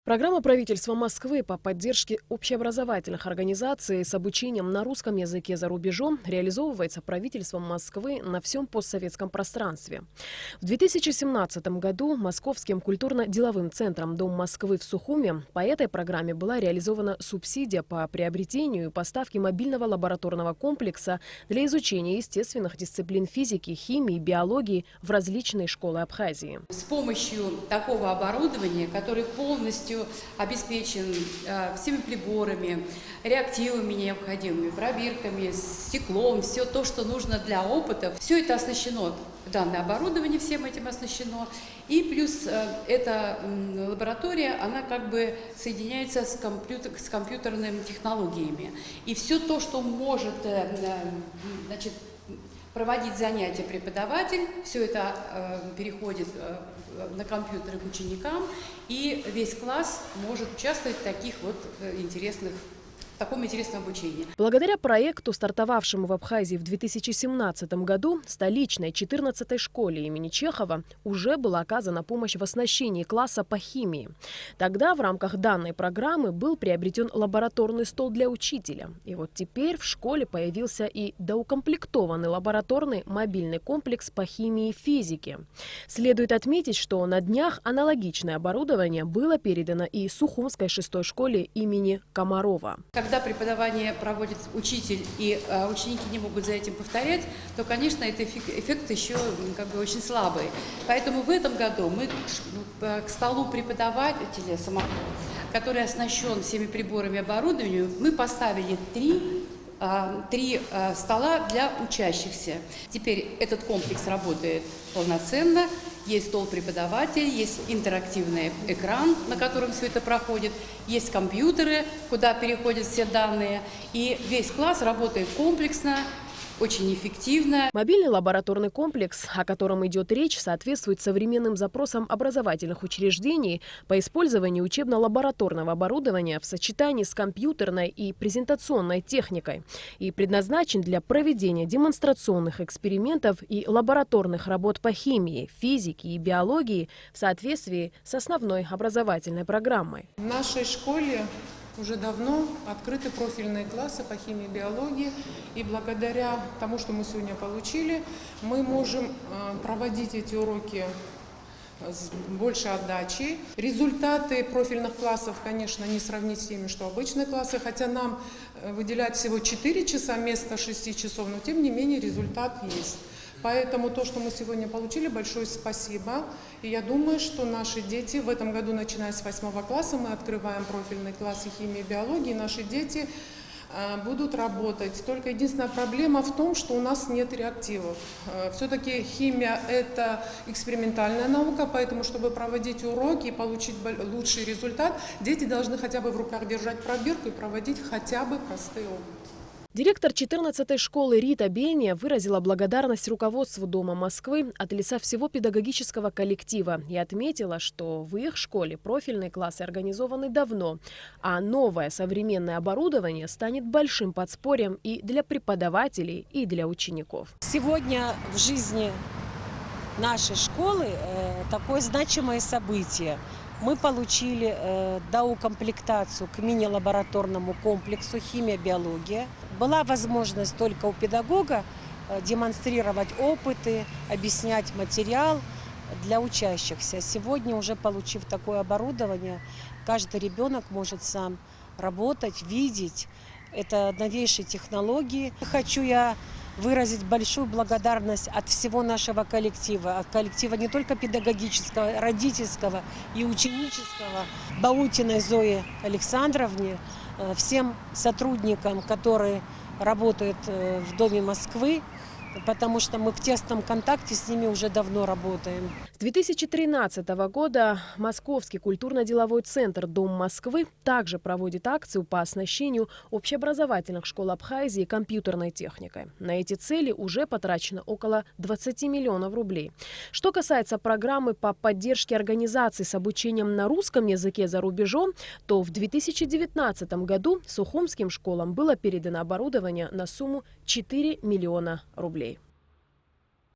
Программа правительства Москвы по поддержке общеобразовательных организаций с обучением на русском языке за рубежом реализовывается правительством Москвы на всем постсоветском пространстве. В 2017 году Московским культурно-деловым центром «Дом Москвы» в Сухуме по этой программе была реализована субсидия по приобретению и поставке мобильного лабораторного комплекса для изучения естественных дисциплин физики, химии, биологии в различные школы Абхазии. С помощью такого оборудования, который полностью обеспечен всеми приборами, реактивами необходимыми, пробирками, стеклом, все то, что нужно для опытов. Все это оснащено, данное оборудование всем этим оснащено. И плюс эта лаборатория, она как бы соединяется с компьютерными технологиями. И все то, что может, проводить занятия преподаватель, все это переходит на компьютеры к ученикам, и весь класс может участвовать в таком интересном обучении. Благодаря проекту, стартовавшему в Абхазии в 2017 году, столичной 14-й школе имени Чехова уже была оказана помощь в оснащении класса по химии. Тогда в рамках данной программы был приобретен лабораторный стол для учителя. И вот теперь в школе появился и доукомплектованный лабораторный мобильный комплекс по химии и физике. Следует отметить, что на днях аналогичное оборудование было передано и Сухумской 6-й школе имени Комарова. Когда преподавание проводит учитель и ученики не могут за этим повторять, то, конечно, этот эффект еще очень слабый. Поэтому в этом году мы к столу преподавателя, который оснащен всеми приборами и оборудованием, мы поставили три стола для учащихся. Теперь этот комплекс работает полноценно. Есть стол преподавателя, есть интерактивный экран, на котором все это проходит, есть компьютеры, куда переходят все данные, и весь класс работает комплексно, очень эффективно. Мобильный лабораторный комплекс, о котором идет речь, соответствует современным запросам образовательных учреждений по использованию учебно-лабораторного оборудования в сочетании с компьютерной и презентационной техникой и предназначен для проведения демонстрационных экспериментов и лабораторных работ по химии, физике и биологии в соответствии с основной образовательной программой. В нашей школе уже давно открыты профильные классы по химии и биологии, и благодаря тому, что мы сегодня получили, мы можем проводить эти уроки с большей отдачей. Результаты профильных классов, конечно, не сравнить с теми, что обычные классы, хотя нам выделяют всего 4 часа вместо 6 часов, но тем не менее результат есть. Поэтому то, что мы сегодня получили, большое спасибо. И я думаю, что наши дети в этом году, начиная с 8 класса, мы открываем профильные классы химии и биологии, наши дети будут работать. Только единственная проблема в том, что у нас нет реактивов. Все-таки химия – это экспериментальная наука, поэтому, чтобы проводить уроки и получить лучший результат, дети должны хотя бы в руках держать пробирку и проводить хотя бы простые опыты. Директор 14-й школы Рита Бения выразила благодарность руководству Дома Москвы от лица всего педагогического коллектива и отметила, что в их школе профильные классы организованы давно, а новое современное оборудование станет большим подспорьем и для преподавателей, и для учеников. Сегодня в жизни нашей школы такое значимое событие. Мы получили доукомплектацию к мини-лабораторному комплексу «Химия-биология». Была возможность только у педагога демонстрировать опыты, объяснять материал для учащихся. Сегодня, уже получив такое оборудование, каждый ребенок может сам работать, видеть. Это новейшие технологии. Хочу я выразить большую благодарность от всего нашего коллектива, от коллектива не только педагогического, родительского и ученического, Баутиной Зое Александровне, всем сотрудникам, которые работают в Доме Москвы, потому что мы в тесном контакте с ними уже давно работаем. С 2013 года Московский культурно-деловой центр «Дом Москвы» также проводит акцию по оснащению общеобразовательных школ Абхазии компьютерной техникой. На эти цели уже потрачено около 20 миллионов рублей. Что касается программы по поддержке организаций с обучением на русском языке за рубежом, то в 2019 году сухумским школам было передано оборудование на сумму 4 миллиона рублей.